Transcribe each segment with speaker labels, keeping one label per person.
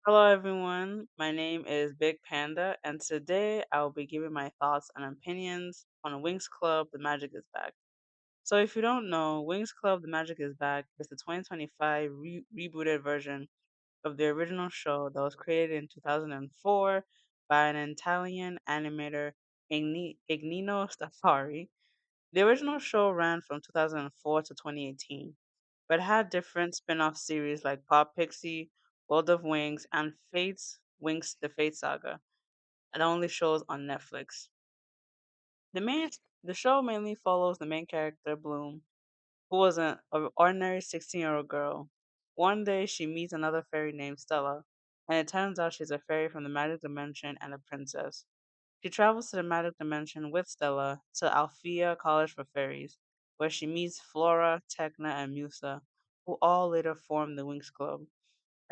Speaker 1: Hello, everyone. My name is Big Panda, and today I'll be giving my thoughts and opinions on Winx Club The Magic is Back. So, if you don't know, Winx Club The Magic is Back is the 2025 rebooted version of the original show that was created in 2004 by an Italian animator, Ignino Staffari. The original show ran from 2004 to 2018, but had different spin-off series like Pop Pixie, World of Wings, and Fate's Winx the Fate Saga, and only shows on Netflix. The main the show mainly follows the main character Bloom, who was an ordinary 16-year-old girl. One day she meets another fairy named Stella, and it turns out she's a fairy from the magic dimension and a princess. She travels to the magic dimension with Stella to Althea College for Fairies, where she meets Flora, Tecna, and Musa, who all later form the Winx Club.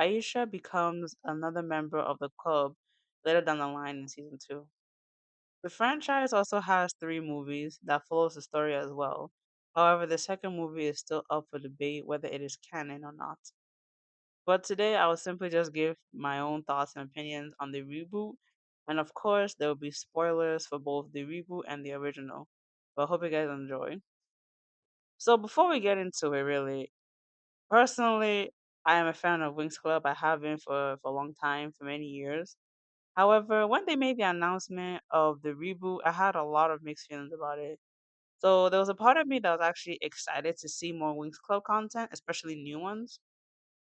Speaker 1: Aisha becomes another member of the club later down the line in season 2. The franchise also has three movies that follows the story as well. However, the second movie is still up for debate whether it is canon or not. But today I will simply just give my own thoughts and opinions on the reboot. And of course, there will be spoilers for both the reboot and the original. But I hope you guys enjoy. So before we get into it, really, personally, I am a fan of Wings Club. I have been for a long time, for many years. However, when they made the announcement of the reboot, I had a lot of mixed feelings about it. So there was a part of me that was actually excited to see more Wings Club content, especially new ones.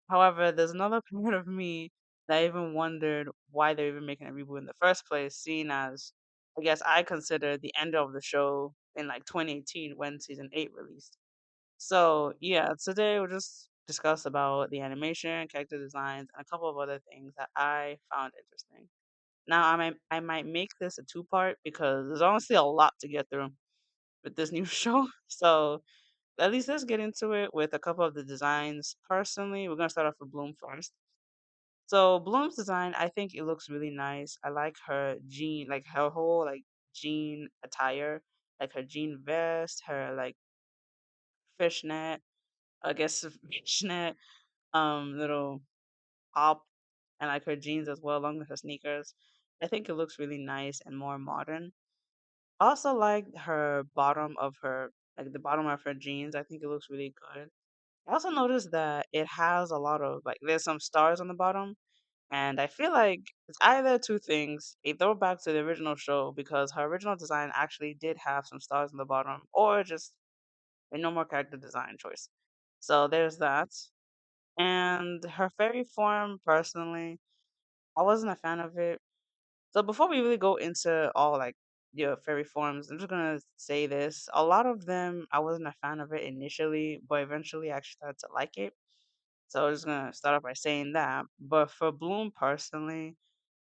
Speaker 1: However, there's another part of me that even wondered why they're even making a reboot in the first place, seeing as I guess I consider the end of the show in like 2018 when season 8 released. So yeah, today we'll just discuss about the animation, character designs, and a couple of other things that I found interesting. Now I might make this a two-part because there's honestly a lot to get through with this new show. So at least let's get into it with a couple of the designs. Personally, we're gonna start off with Bloom first. So Bloom's design, I think it looks really nice. I like her jean, like her whole like jean attire, like her jean vest, her like fishnet, I guess fishnet little top, and like her jeans as well, along with her sneakers. I think it looks really nice and more modern. Also like her bottom of her like the bottom of her jeans. I think it looks really good. I also noticed that it has a lot of like there's some stars on the bottom, and I feel like it's either two things: a throwback to the original show because her original design actually did have some stars on the bottom, or just a normal character design choice. So there's that. And her fairy form, personally, I wasn't a fan of it. So before we really go into all like your fairy forms, I'm just gonna say this: a lot of them I wasn't a fan of it initially, but eventually I actually started to like it. So I'm just gonna start off by saying that. But for Bloom personally,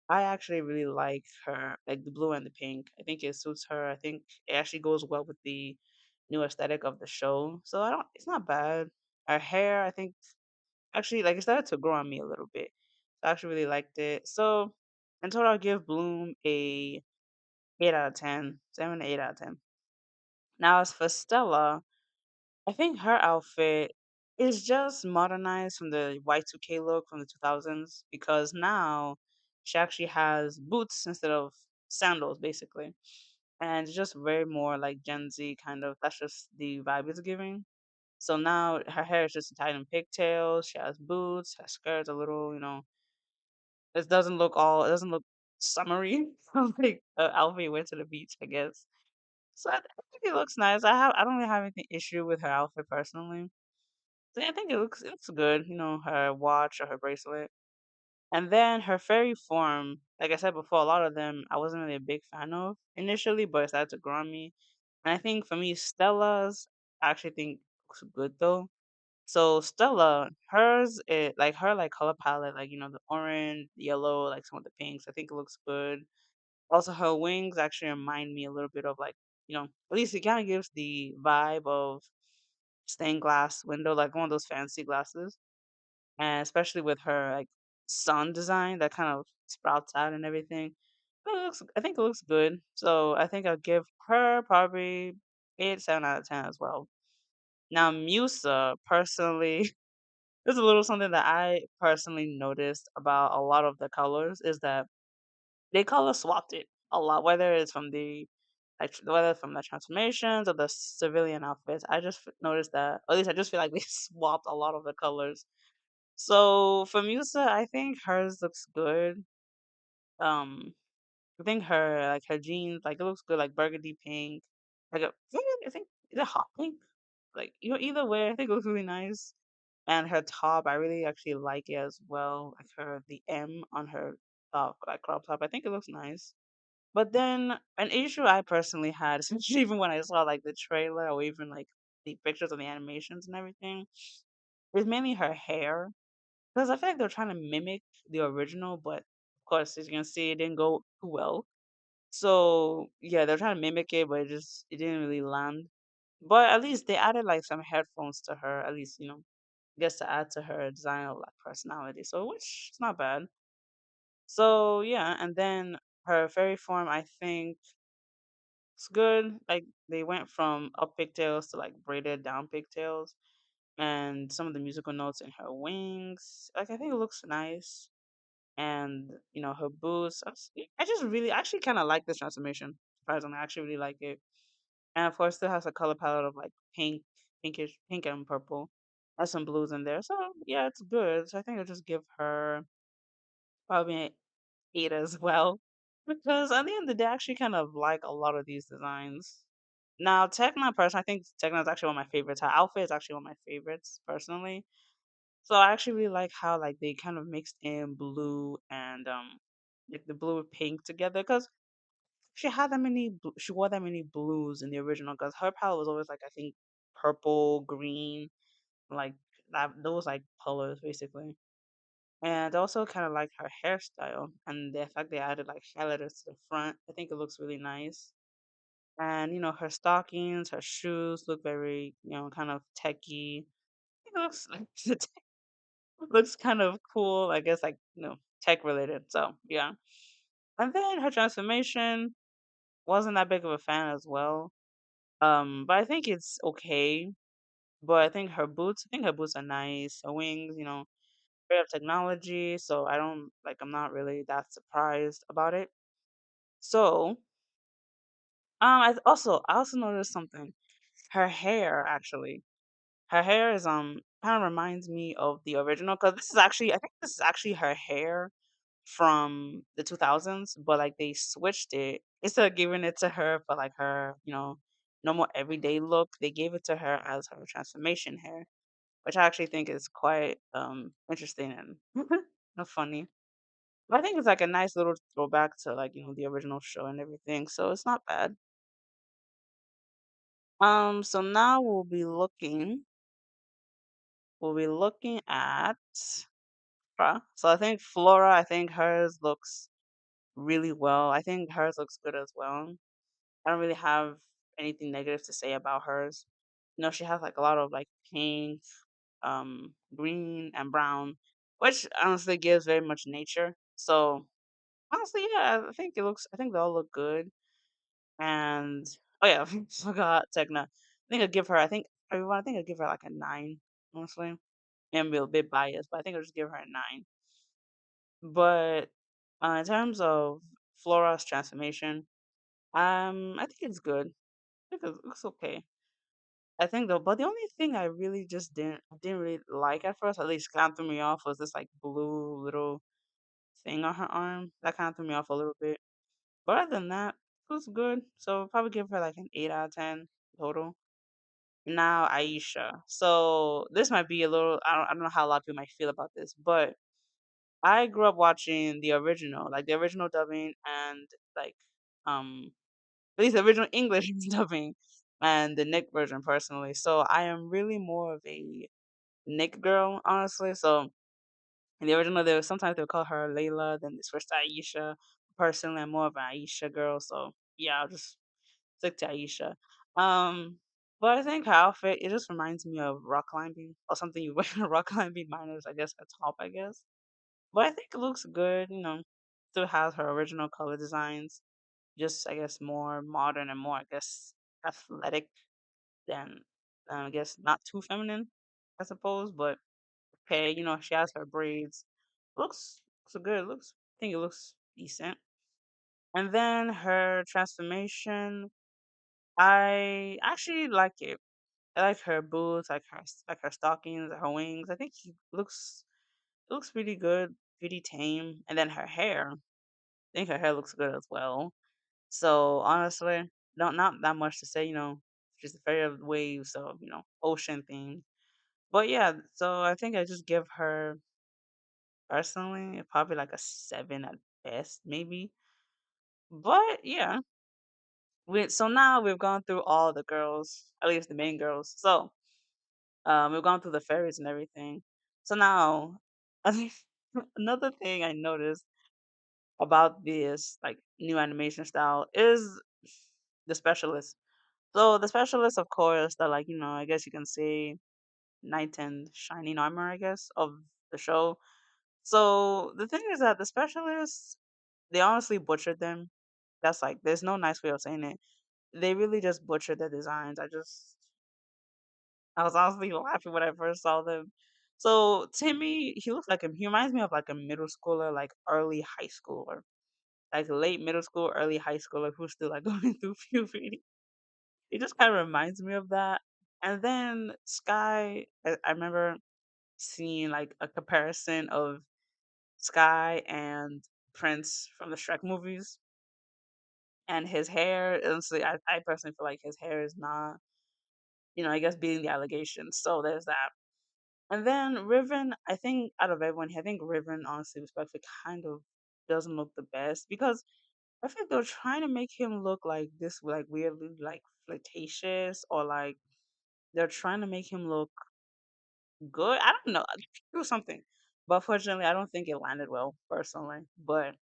Speaker 1: I actually really like her, like the blue and the pink. I think it suits her. I think it actually goes well with the new aesthetic of the show. So I don't. It's not bad. Her hair, I think, actually like it started to grow on me a little bit. So I actually really liked it. So in total, I'll give Bloom a 8 out of 10, 7 to 8 out of 10. Now as for Stella, I think her outfit is just modernized from the Y2K look from the 2000s because now she actually has boots instead of sandals, basically. And it's just very more like Gen Z kind of. That's just the vibe it's giving. So now her hair is just tied in pigtails. She has boots. Her skirt's a little, it doesn't look summery. Like the outfit you went to the beach, I guess. So I think it looks nice. I don't really have any issue with her outfit personally. So yeah, I think it looks good. Her watch or her bracelet, and then her fairy form. Like I said before, a lot of them I wasn't really a big fan of initially, but it started to grow on me. And I think for me, Stella's I actually think looks good though. So Stella, hers, like her like color palette, like the orange, yellow, like some of the pinks. I think it looks good. Also, her wings actually remind me a little bit of like at least it kind of gives the vibe of stained glass window, like one of those fancy glasses, and especially with her like sun design that kind of sprouts out and everything. I think it looks good. So I think I'll give her probably 8, 7 out of 10 as well. Now Musa, personally. there's a little something that I personally noticed about a lot of the colors is that they color swapped it a lot, whether it's from the whether from the transformations or the civilian outfits. I just noticed that, or at least I just feel like they swapped a lot of the colors. So for Musa, I think hers looks good. Um, I think her jeans, like it looks good, like burgundy pink. I think is it hot pink? Like either way, I think it looks really nice. And her top, I really actually like it as well. Like the M on her like crop top, I think it looks nice. But then an issue I personally had, especially even when I saw like the trailer or even like the pictures of the animations and everything, is mainly her hair. Because I feel like they're trying to mimic the original, but of course, as you can see, it didn't go too well. So yeah, they're trying to mimic it, but it didn't really land. But at least they added like some headphones to her, at least, I guess to add to her design of like personality. So which is not bad. So yeah, and then her fairy form I think it's good. Like they went from up pigtails to like braided down pigtails, and some of the musical notes in her wings. Like I think it looks nice, and her boots. I actually kind of like this transformation. Surprisingly, I actually really like it. And of course, still has a color palette of like pink, pinkish, pink and purple. Has some blues in there, so yeah, it's good. So I think I'll just give her probably an 8 as well. Because at the end of the day, I actually kind of like a lot of these designs. Now, Tecna person, I think Tecna is actually one of my favorites. Her outfit is actually one of my favorites personally. So I actually really like how like they kind of mixed in blue and like the blue with pink together because she wore that many blues in the original because her palette was always like I think purple, green, like that those like colors basically. And I also kind of like her hairstyle and the fact they added like highlighters to the front. I think it looks really nice. And her stockings, her shoes look very kind of techy. I think it looks like looks kind of cool. I guess like tech related. So yeah. And then her transformation wasn't that big of a fan as well. But I think it's okay. But I think her boots are nice. Her wings, great of technology. So I don't like. I'm not really that surprised about it. So I also noticed something. Her hair actually. Her hair is kind of reminds me of the original because I think this is actually her hair from the 2000s, but like they switched it instead of giving it to her for like her, normal everyday look. They gave it to her as her transformation hair, which I actually think is quite interesting and funny. But I think it's like a nice little throwback to like the original show and everything, so it's not bad. So now we'll be looking at Flora. So I think Flora, I think hers looks really well. I think hers looks good as well. I don't really have anything negative to say about hers. She has like a lot of like pink, green and brown, which honestly gives very much nature. So honestly, yeah, I think they all look good. And oh yeah, I forgot Tecna. I think I'd give her like a 9, honestly. I'm a bit biased, but I think I'll just give her a 9. But in terms of Flora's transformation, I think it's good. I think it looks okay. I think though, but the only thing I really just didn't really like at first, at least kind of threw me off, was this like blue little thing on her arm. That kind of threw me off a little bit. But other than that, it was good. So probably give her like an 8 out of 10 total. Now Aisha. So this might be a little. I don't know how a lot of people might feel about this, but I grew up watching the original, like the original dubbing and like um at least the original English dubbing and the Nick version personally. So I am really more of a Nick girl, honestly. So in the original, sometimes they'll call her Layla, then they switch to Aisha. Personally, I'm more of an Aisha girl, so yeah, I'll just stick to Aisha. Um, but I think her outfit it just reminds me of rock climbing or something you wear in rock climbing minus, I guess, a top, I guess. But I think it looks good. Still has her original color designs, just I guess more modern and more I guess athletic than I guess not too feminine, I suppose, but okay. She has her braids. Looks good. I think it looks decent. And then her transformation, I actually like it. I like her boots, like her stockings, her wings. I think it looks pretty good, pretty tame. And then her hair, I think her hair looks good as well. So honestly, not that much to say. She's afraid of waves, so ocean theme. But yeah, so I think I just give her personally probably like a 7 at best, maybe. But yeah, so now we've gone through all the girls, at least the main girls. So we've gone through the fairies and everything. So now, I think another thing I noticed about this like new animation style is the specialists. So the specialists, of course, that like I guess you can say knight and shining armor, I guess, of the show. So the thing is that the specialists, they honestly butchered them. That's like there's no nice way of saying it. They really just butchered the designs. I was honestly laughing when I first saw them. So Timmy, he looks like he reminds me of like a middle schooler, like early high schooler, like late middle school, early high schooler who's still like going through puberty. He just kind of reminds me of that. And then Sky, I remember seeing like a comparison of Sky and Prince from the Shrek movies, and his hair. Honestly, I personally feel like his hair is not, I guess beating the allegations. So there's that. And then Riven, I think out of everyone, I think Riven, honestly, respectfully, kind of doesn't look the best because I think they're trying to make him look like this, like weirdly, like flirtatious, or like they're trying to make him look good. I don't know, do something, but fortunately, I don't think it landed well personally. But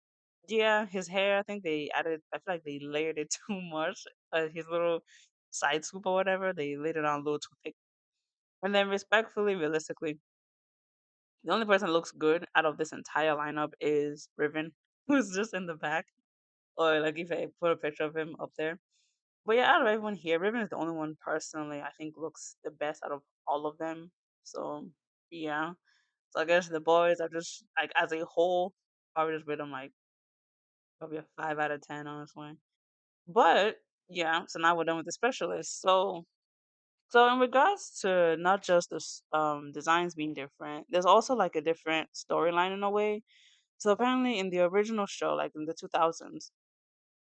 Speaker 1: yeah, his hair, I think they added. I feel like they layered it too much. His little side swoop or whatever, they laid it on a little too thick. And then, respectfully, realistically, the only person that looks good out of this entire lineup is Riven, who's just in the back. Or like if I put a picture of him up there. But yeah, out of everyone here, Riven is the only one personally I think looks the best out of all of them. So yeah. So I guess the boys are just like as a whole, probably just rate them like probably a 5 out of 10, honestly. But yeah, so now we're done with the specialists. So in regards to not just the designs being different, there's also like a different storyline in a way. So apparently in the original show, like in the 2000s,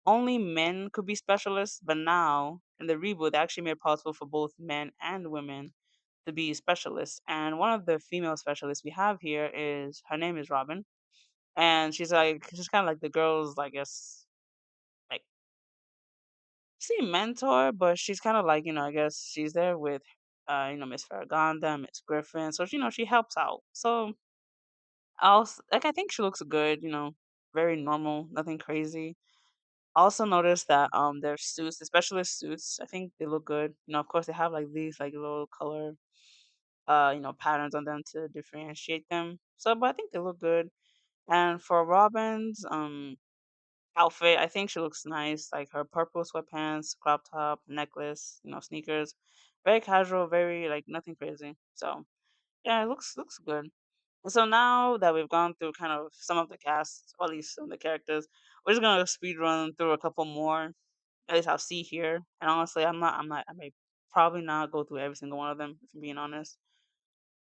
Speaker 1: only men could be specialists, but now in the reboot, they actually made it possible for both men and women to be specialists. And one of the female specialists we have here is her name is Robin, and she's kind of like the girls, I guess, like say mentor, but she's kind of like I guess she's there with Miss Farragonda, Miss Griffin, so she helps out. So like I think she looks good, very normal, nothing crazy. I also noticed that their suits, the specialist suits, I think they look good. Of course they have like these like little color patterns on them to differentiate them. So but I think they look good. And for Robin's outfit, I think she looks nice. Like her purple sweatpants, crop top, necklace, sneakers. Very casual, very like nothing crazy. So yeah, it looks good. So now that we've gone through kind of some of the cast, or at least some of the characters, we're just gonna speed run through a couple more. At least I'll see here. And honestly, I may probably not go through every single one of them, if I'm being honest.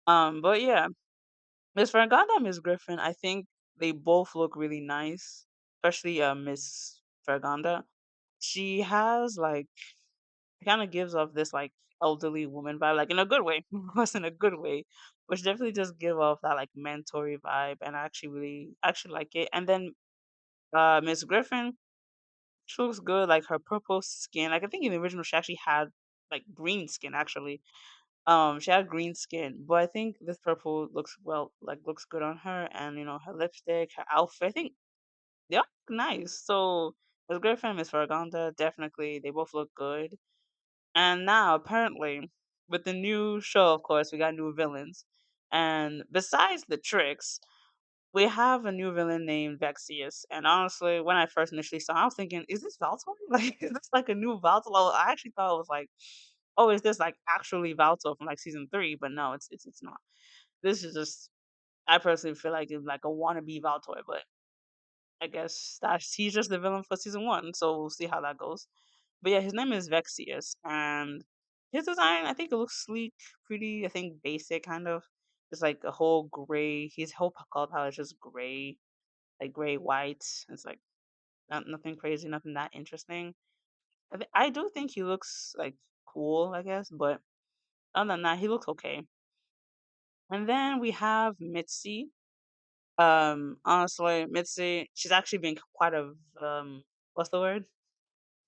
Speaker 1: But yeah, Miss Farragonda and Miss Griffin, I think they both look really nice, especially Miss Farragonda. She has like kind of gives off this like elderly woman vibe, like in a good way, of course, in a good way, which definitely just give off that like mentory vibe, and I actually really actually like it. And then Miss Griffin, she looks good, like her purple skin. Like I think in the original she actually had like green skin actually. She had green skin, but I think this purple looks looks good on her, and her lipstick, her outfit. I think they all look nice. So Miss Griffin, Miss Farragonda, definitely they both look good. And now apparently with the new show, of course, we got new villains. And besides the tricks, we have a new villain named Vexius. And honestly, when I first initially saw him, I was thinking, is this Valtor? Like, is this like a new Valtor? Well, I actually thought it was like, oh, is this like actually Valtor from like season 3? But no, it's not. this is just I personally feel like it's like a wannabe Valtoy, but I guess that he's just the villain for season one, so we'll see how that goes. But yeah, his name is Vexius, and his design I think it looks sleek, pretty. I think basic kind of. It's like a whole gray. His whole cult palette is just gray, like gray white. It's like nothing crazy, nothing that interesting. I do think he looks like cool, I guess, but other than that, he looks okay. And then we have Mitzi. Honestly, Mitzi, she's actually been quite a what's the word?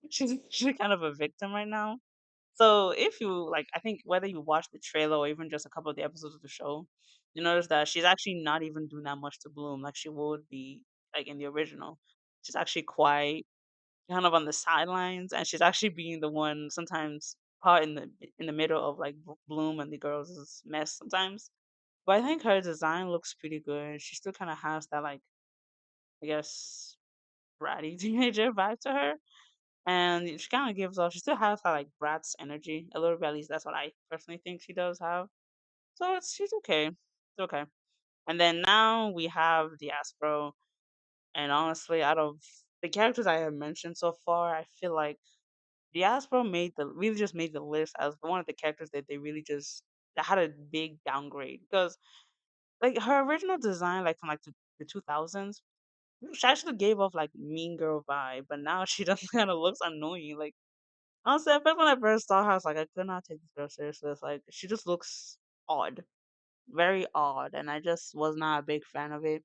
Speaker 1: She's kind of a victim right now. So if you like, I think whether you watch the trailer or even just a couple of the episodes of the show, you notice that she's actually not even doing that much to Bloom like she would be like in the original. She's actually quite kind of on the sidelines, and she's actually being the one sometimes caught in the middle of like Bloom and the girls' mess sometimes. But I think her design looks pretty good. She still kind of has that like I guess bratty teenager vibe to her, and she kind of gives off. She still has that like brat's energy a little bit. At least that's what I personally think she does have. So she's okay. It's okay. And then now we have the Aspro, and honestly, out of the characters I have mentioned so far, I feel like Diaspora made the really just made the list as one of the characters that they really just that had a big downgrade because like her original design, like from like the 2000s, she actually gave off like mean girl vibe, but now she just kind of looks annoying. Like honestly, at first when I first saw her, I was like, I could not take this girl seriously. It's like she just looks odd, very odd, and I just was not a big fan of it.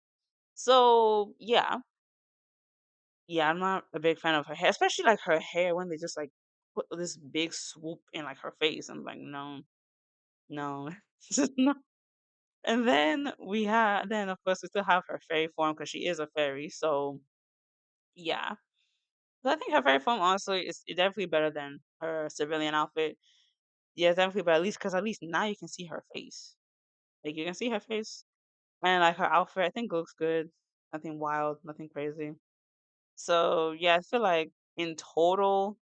Speaker 1: So yeah, I'm not a big fan of her hair, especially like her hair when they just like put this big swoop in like her face. I'm like, no, no, just no. And then of course we still have her fairy form because she is a fairy. So yeah, so I think her fairy form honestly is definitely better than her civilian outfit. Yeah, definitely, but at least now you can see her face. Like you can see her face, and like her outfit, I think looks good. Nothing wild, nothing crazy. So yeah, I feel like in total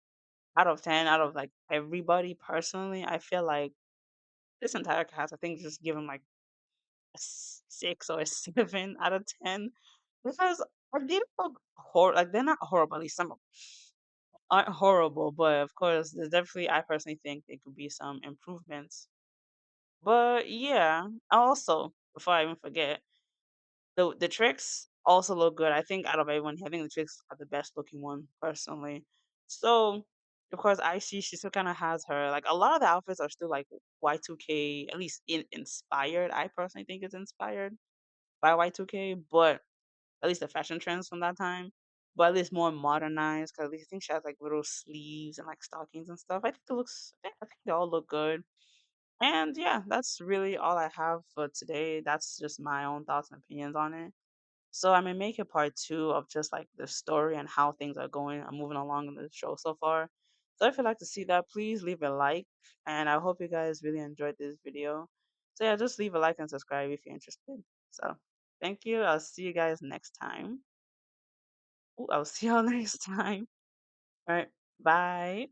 Speaker 1: out of 10, out of like everybody personally, I feel like this entire cast, I think just give them like a 6 or a 7 out of 10 because I didn't look like they're not horrible. At least some of 'em aren't horrible, but of course, there's definitely I personally think there could be some improvements. But yeah, also before I even forget, the tricks also look good. I think out of everyone, I think the tricks are the best looking one personally. So of course, Aisha, she still kind of has her like a lot of the outfits are still like Y2K, at least inspired. I personally think it's inspired by Y2K, but at least the fashion trends from that time. But at least more modernized, because at least I think she has like little sleeves and like stockings and stuff. I think it looks, I think they all look good. And yeah, that's really all I have for today. That's just my own thoughts and opinions on it. So I may make a part two of just like the story and how things are going and moving along in the show so far. So if you'd like to see that, please leave a like. And I hope you guys really enjoyed this video. So yeah, just leave a like and subscribe if you're interested. So thank you. I'll see you guys next time. Ooh, I'll see y'all next time. All right. Bye.